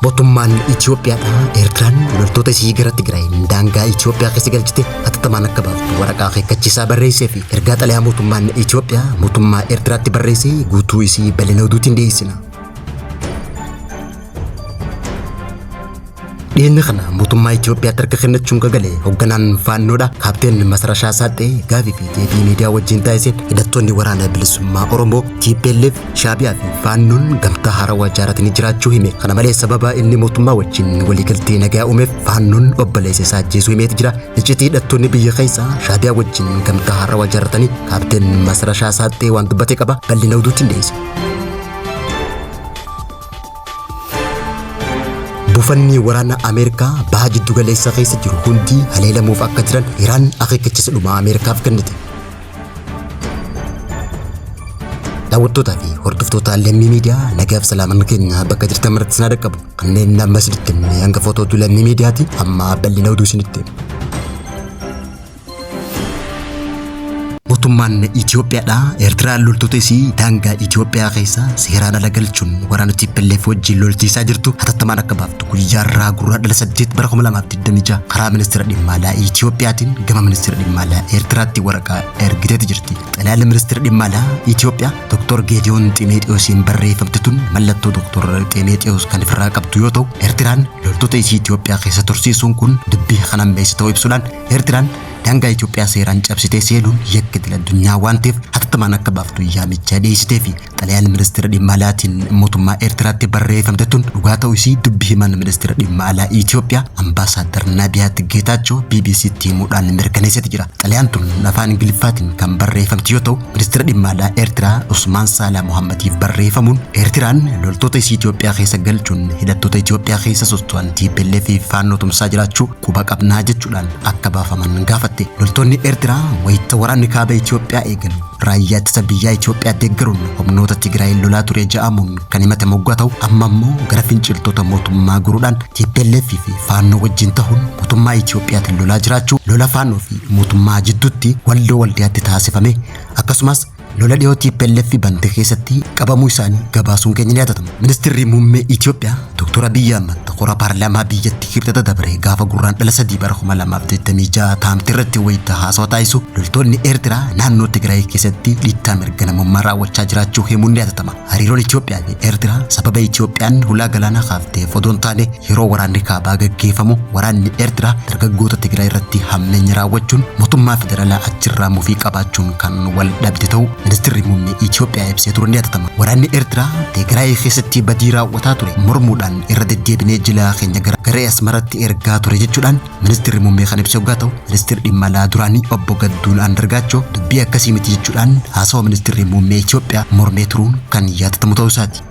Mootummaan Itoophiyaadhaa Eertiraan loltoota isii gara Tigraay daangaa Itoophiyaa keessa galchite hatattamaan akka baaftu waraqaa akeekkachiisaa barreessee fi ergaa xalayaa mootummaan Itoophiyaa mootummaa Eertiraatti barreessee guutuu isii bal'ina oduutiin dhiyeessina. Dhiyeenya kana mootummaa Itoophiyaatti harka kennachuun gagalee hoogganaan faannoodha kaapteen Masarashaa Saaxee gaafii fi deebii miidiyaa wajjin taasiseen hidhattoonni waraana bilisummaa Oromoo TPLF Shaabiyaa fi faannoon gamtaa haarawaa ijaarratanii jiraachuu hime. Kana malees sababa inni mootummaa wajjin waliigaltee nagaa uumeef faannoon obboleessa isaa ajjeesuu himeeti jira. Iccitii hidhattoonni biyya keessaa Shaabiyaa wajjin gamtaa haarawaa ijaarratanii kaapteen Masarashaa Saaxee waan dubbate qaba bal'ina oduutiin dhiyeessa. Buufanni waraana Ameerikaa baha jiddu galeessaa keessa jiru hundi haleelamuuf akka jiran Iraan akeekkachiisa dhumaa Ameerikaaf kennite. Daawwattootaa fi hordoftoota lammii miidiyaa nagaaf salaaman keenya bakka jirtan maratti isin dhaqqabu. Kanneen amma isinitti hanga footootu lammii miidiyaati amma bal'ina oduu isinitti. Mootummaan Itoophiyaadhaa Eertiraan loltoota isii daangaa Itoophiyaa keessa seeraan ala galchuun waraana TPLF wajjin lolchiisaa jirtu hatattamaan akka baaftu guyyaa gurraandhala 8 bara 2026 karaa ministeera dhimma alaa Itoophiyaatiin gama ministeera dhimma alaa Eertiraatti waraqaa ergiteeti jirti. Xalayaan ministeera dhimma alaa Itoophiyaa Dr. Geediyoon Ximeexiyoosiin barreeffamte tun mallattoo Dr. Ximeexiyoos kan ofirraa qabdu yoo ta'u Eertiraan loltoota isii Itoophiyaa keessa tursiisuun kun dubbii kan hammeesse ta'uu ibsuudhaan Eertiraan daangaa Itoophiyaa seeraan cabsitee seenuun yakka idil addunyaa waan ta'eef hatattamaan akka baaftu yaamicha dhiyeessitee fi xalayaan ministeera dhimma alaatiin mootummaa Eertiraatti barreeffamte tun dhugaa ta'uu isii dubbii himan ministeera dhimma alaa Itoophiyaa ambaasaaddar Nabiyaat Geetaachoo BBC'tti himuudhaan mirkaneessee jira. Xalayaan tun afaan Ingiliffaatiin kan barreeffamte yoo ta'u ministeera dhimma alaa Eertiraa Usmaan Saalaa Mohammadiif barreeffamuun Eertiraan loltoota isii Itoophiyaa keessa galchuun hidhattoota Itoophiyaa keessa socho'an TPLF fi faannoo tumsaa jiraachuu quba qabnaa jechuudhaan akka baafaman gaafate. Loltoonni Eertiraa wayita waraanni kaaba Itoophiyaa eegalu raayyaa ittisa biyyaa Itoophiyaa deeggaruun humnoota Tigraay lolaa ture jedhamuun kan himate moggaa ta'u amma immoo gara finciltoota mootummaa guruudhaan TPLF fi faannoo wajjin ta'uun mootummaa Itoophiyaatiin lolaa jiraachuu lola faannoo fi mootummaa jidduutti waldoo waldiyaatti taasifame akkasumas lola dhiyoo TPLF bante keessatti qabamuu isaanii gabaasuun keenya ni yaadatama. Ministeerri muummee Itoophiyaa Dr. Abiyyi Ahmad qora paarlaamaa biyyattii kibxata dabre gaafa gurraandhala 3 bara 2026 taa'amte irratti wayita haasawa taasisu loltoonni Eertiraa naannoo Tigraay keessatti dhiittaa mirga namummaa raawwachaa jiraachuu himuun ni yaadatama. Hariiroon Itoophiyaa fi Eertiraa sababa Itoophiyaan hulaa galaanaa kaaftee odoon taane yeroo waraanni kaabaa gaggeeffamu waraanni Eertiraa dargaggoota Tigraay irratti hammeenya raawwachuun mootummaa federaalaa achirraa mufii qabaachuun kan wal dhabde ta'u Ministeerri muummee Itoophiyaa ibsee ture ni yaadatama. Waraanni Eertiraa Tigraay keessatti badii raawwataa ture mormuudhaan irra deddeebinee jila keenya gara Asmaraatti ergaa ture jechuudhaan ministeerri muummee kan ibse yoo ta'u ministeerri dhimma alaa duraanii obbo Gadduun Andargaachoo dubbii akkasii miti jechuudhaan haasawa ministeerri muummee Itoophiyaa mormee turuun kan yaadatamu ta'uu isaati.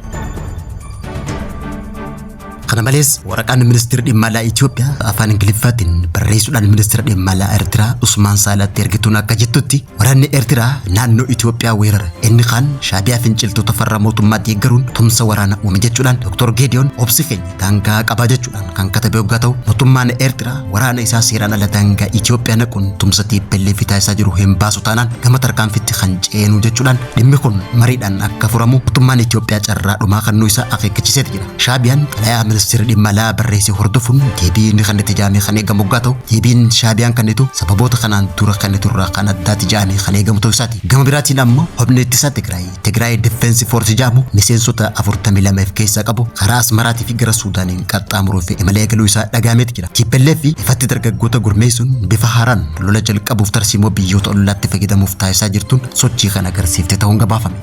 Kana malees waraqaan ministeera dhimma alaa Itoophiyaa afaan Ingiliffaatiin barreessuudhaan ministeera dhimma alaa Eertiraa Usmaan Saalaatti ergituun akka jettutti waraanni Eertiraa naannoo Itoophiyaa weerara inni kaan Shaabiyaa finciltoota farra mootummaa deeggaruun tumsa waraana uume jechuudhaan Dr. Geediyoon obsi keenya daangaa qabaa jechuudhaan kan katabe hoggaa ta'u mootummaan Eertiraa waraana isaa seeraan ala daangaa Itoophiyaa naquun tumsa TPLF taasisaa jiru hin baasu taanaan gama tarkaanfitti kan ceenu jechuudhaan dhimmi kun mariidhaan akka furamu mootummaan Itoophiyaa carraa dhumaa kennuu isaa akeekkachiisee jira. Shaabiyaan xalayaa ministeerri dhimma alaa barreessee hordofuun deebiin kan itti jaamee kan eegamu hoggaa ta'u deebiin Shaabiyaan kennitu sababoota kanaan dura kenniturraa kan addaatti jaamee kan eegamu ta'uu isaati. Gama biraatiin ammoo humni ittisa Tigraay Defense Force jedhamu miseensota 42 keessaa qabu karaa Asmaraatii fi gara Suudaaniin qaxxaamuruuf imala eegaluu isaa dhagahameeti jira. TPLF ifatti dargaggoota gurmeessuun bifa haaraan lola jalqabuuf tarsiimoo biyyoota ollaatti fayyadamuuf taasisaa jirtuun sochii kan agarsiifte ta'uun gabaafame.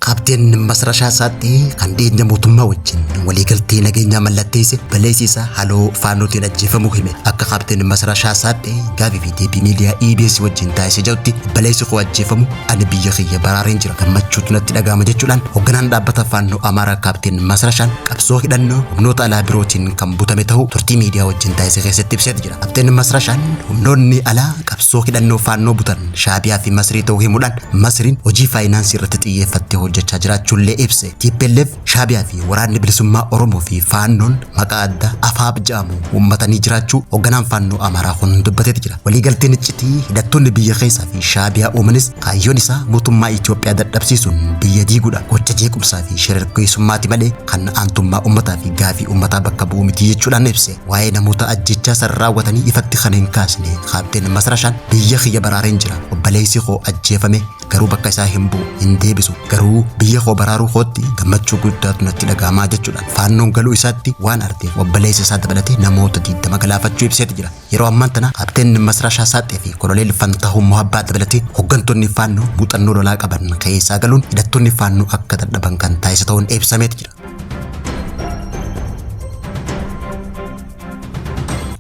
Kaapteen Masarashaa Saaxee kan dhiyeenya mootummaa wajjin waliigaltee nageenyaa mallatteesse baleessisaa haaloo faannootiin ajjeefamuu hime. Akka kaapteen Masarashaa Saaxee gaafii fi deebii miidiyaa EBS wajjin taasisee jirutti baleessi koo ajjeefamu ani biyya kiyya baraareen jira gammachuutu natti dhagahama jechuudhaan hoogganaan dhaabbata faannoo Amaaraa kaapteen Masarashaan qabsoo hidhannoo humnoota alaa birootiin kan butame ta'uu turtii miidiyaa wajjin taasisee keessatti ibsee jira. Kaapteen Masarashaan humnoonni alaa qabsoo hidhannoo faannoo butan Shaabiyaa fi Masrii ta'uu himuudhaan Masriin hojii faayinaansii irratti xiyyeeffattee hojjechaa gochaa jiraachuullee ibse. TPLF Shaabiyaa fi waraanni bilisummaa Oromoo fi Faannoon maqaa adda Afaab jedhamu uummatanii jiraachuu hoogganaan Faannoo Amaaraa kun dubbateeti jira. Waliigalteen iccitii hidhattoonni biyya keessaa fi Shaabiyaa uumanis kaayyoon isaa mootummaa Itoophiyaa dadhabsiisuun biyya diiguudha. Gocha jeequmsaa fi shororkeessummaati malee kan aantummaa uummataa fi gaafii uummataa bakka bu'u miti jechuudhaan ibse. Waa'ee namoota ajjechaa san raawwatanii ifatti kan hin kaasne Kaapteen Masrashaan biyya kiyya baraareen jira. Obboleessi koo ajjeefame garuu bakka isaa hin bu'u hin deebisu. Garuu biyya koo baraaruu kootti gammachuu guddaatu natti dhaga'amaa jechuudhaan Faannoon galuu isaatti waan arteef obboleessi isaa dabalatee namoota 20 galaafachuu ibseeti jira. Yeroo ammaan tana Kaapteen Masrashaa Saaxee fi Koloneel Fantahuu Mohabbaa dabalatee hooggantoonni Faannoo muuxannoo lolaa qaban keessaa galuun hidhattoonni Faannoo akka dadhaban kan taasisa ta'uun ibsameeti jira.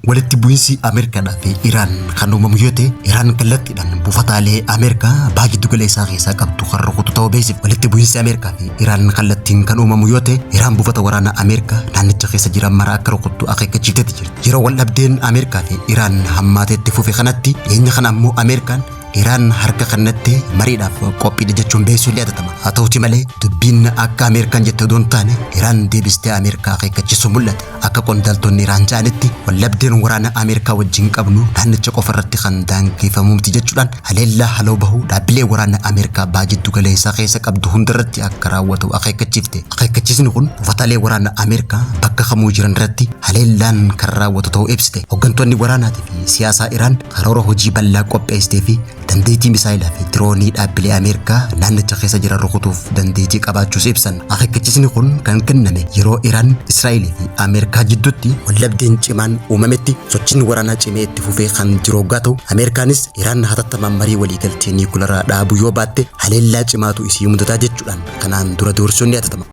Walitti bu'iinsi Ameerikaa fi Iraan kan uumamu yoo ta'e Iraan kallattiidhaan buufataalee Ameerikaa baagiddu galeessaa keessaa qabdu kan rukutu ta'uu beeksif. Walitti bu'iinsi Ameerikaa fi Iraan kallattiin kan uumamu yoo ta'e Iraan buufata waraanaa Ameerikaa naannicha keessa jiran mara akka rukuttu akeekkachiifteeti jirti. Yeroo wal dhabdeen Ameerikaa fi Iraan hammaateetti fufe kanatti dhiyeenya kana ammoo Ameerikaan Iraan harka kanatti mariidhaaf qophiidha jechuun beeksisuun yaadatama. Haa ta'uuti malee dubbiin akka Ameerikaan jette odoon taane Iraan deebistee Ameerikaa akeekkachiisu mul'ata. Akka qondaaltonni Iraan ja'anitti wallabdeen waraana Ameerikaa wajjin qabnu naannicha qofa irratti kan daangeffamu miti jechuudhaan haleellaa haloo bahuu dhaabbilee waraana Ameerikaa baagiddu galeessaa keessa qabdu hundarratti akka raawwatu akeekkachiifte. Akeekkachiisni kun buufataalee waraana Ameerikaa bakka kamuu jiran irratti haleellaan kan raawwatu ta'uu ibsite. Hooggantoonni waraanaatii fi siyaasaa Iraan karoora hojii bal'aa qopheessitee fi dandeettii misaayilaa fi diroonii dhaabbilee Ameerikaa naannicha keessa jiran rukutuuf dandeettii qabaachuus ibsan. Akeekkachiisni kun kan kenname yeroo Iraan, Israa'eel fi Ameerikaa jidduutti wallabdeen cimaan uumametti sochiin waraanaa cimee itti fufee kan jiru hoggaa ta'u Ameerikaanis Iraan hatattamaan marii waliigaltee niikuleeraa dhaabuu yoo baatte haleellaa cimaatu isii mudataa jechuudhaan kanaan dura doorsuun ni yaadatama.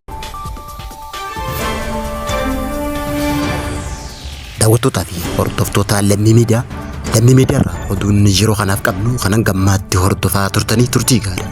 Daawwattootaa fi hordoftoota Lammii Miidiyaa irraa oduun yeroo kanaaf qabnu kanan gammaatti hordofaa turtanii turtii gaarii.